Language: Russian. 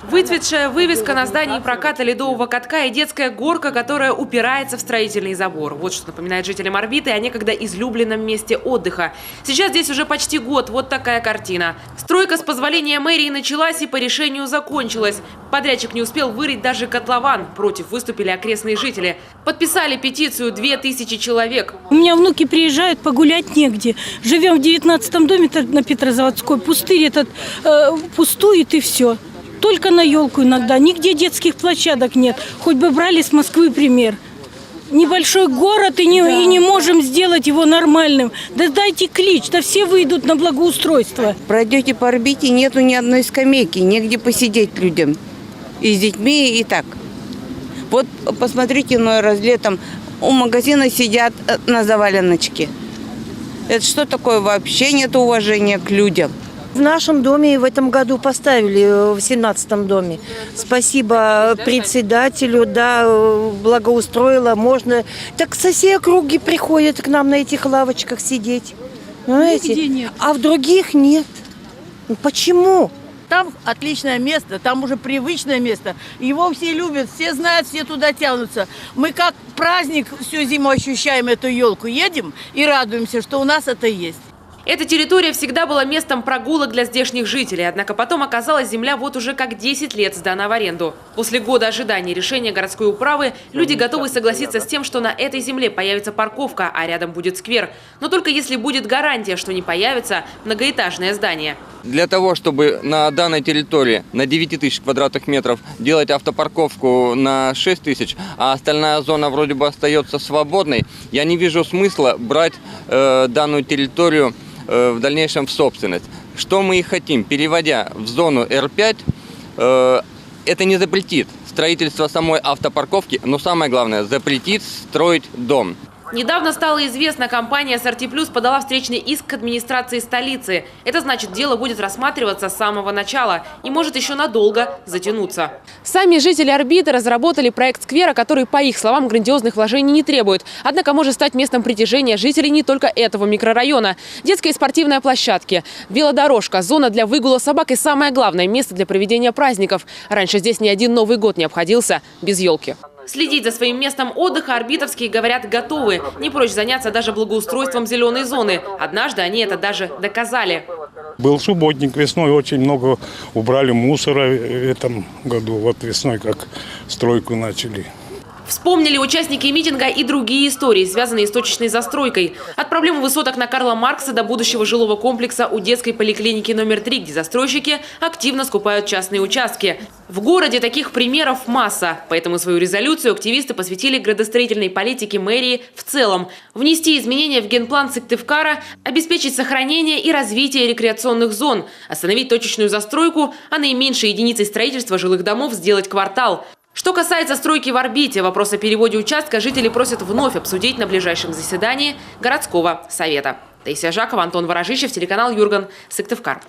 Выцветшая вывеска на здании проката ледового катка и детская горка, которая упирается в строительный забор. Вот что напоминает жителям Орбиты о некогда излюбленном месте отдыха. Сейчас здесь уже почти год. Вот такая картина. Стройка с позволения мэрии началась и по решению закончилась. Подрядчик не успел вырыть даже котлован. Против выступили окрестные жители. Подписали петицию 2000 человек. У меня внуки приезжают, погулять негде. Живем в 19-м доме на Петрозаводской. Пустырь этот пустует и все. Только на елку иногда. Нигде детских площадок нет. Хоть бы брали с Москвы пример. Небольшой город и не можем сделать его нормальным. Да дайте клич, да все выйдут на благоустройство. Пройдете по Орбите, нету ни одной скамейки, негде посидеть людям. И с детьми, и так. Вот посмотрите, иной раз летом у магазина сидят на заваленочке. Это что такое? Вообще нет уважения к людям. В нашем доме в этом году поставили, в 17-м доме. Спасибо председателю, да, благоустроила, можно. Так со всей округи приходят к нам на этих лавочках сидеть. Знаете? Нет. А в других нет. Почему? Там отличное место, там уже привычное место. Его все любят, все знают, все туда тянутся. Мы как праздник всю зиму ощущаем эту елку. Едем и радуемся, что у нас это есть. Эта территория всегда была местом прогулок для здешних жителей. Однако потом оказалась земля вот уже как 10 лет сдана в аренду. После года ожидания решения городской управы люди готовы согласиться с тем, что на этой земле появится парковка, а рядом будет сквер. Но только если будет гарантия, что не появится многоэтажное здание. Для того, чтобы на данной территории на 9000 квадратных метров делать автопарковку на 6000, а остальная зона вроде бы остается свободной, я не вижу смысла брать данную территорию в дальнейшем в собственность. Что мы и хотим, переводя в зону Р5, это не запретит строительство самой автопарковки, но самое главное, запретит строить дом. Недавно стало известно, компания «Сорти Плюс» подала встречный иск к администрации столицы. Это значит, дело будет рассматриваться с самого начала и может еще надолго затянуться. Сами жители Орбиты разработали проект сквера, который, по их словам, грандиозных вложений не требует. Однако может стать местом притяжения жителей не только этого микрорайона. Детские и спортивные площадки, велодорожка, зона для выгула собак и, самое главное, место для проведения праздников. Раньше здесь ни один Новый год не обходился без елки. Следить за своим местом отдыха орбитовские, говорят, готовы. Не прочь заняться даже благоустройством зеленой зоны. Однажды они это даже доказали. Был субботник, весной очень много убрали мусора в этом году. Вот весной как стройку начали. Вспомнили участники митинга и другие истории, связанные с точечной застройкой. От проблемы высоток на Карла Маркса до будущего жилого комплекса у детской поликлиники номер 3, где застройщики активно скупают частные участки. В городе таких примеров масса. Поэтому свою резолюцию активисты посвятили градостроительной политике мэрии в целом. Внести изменения в генплан Сыктывкара, обеспечить сохранение и развитие рекреационных зон, остановить точечную застройку, а наименьшей единицей строительства жилых домов сделать квартал. Что касается стройки в Орбите, вопрос о переводе участка жители просят вновь обсудить на ближайшем заседании городского совета. Таисия Жакова, Антон Ворожищев, телеканал Юрган, Сыктывкар.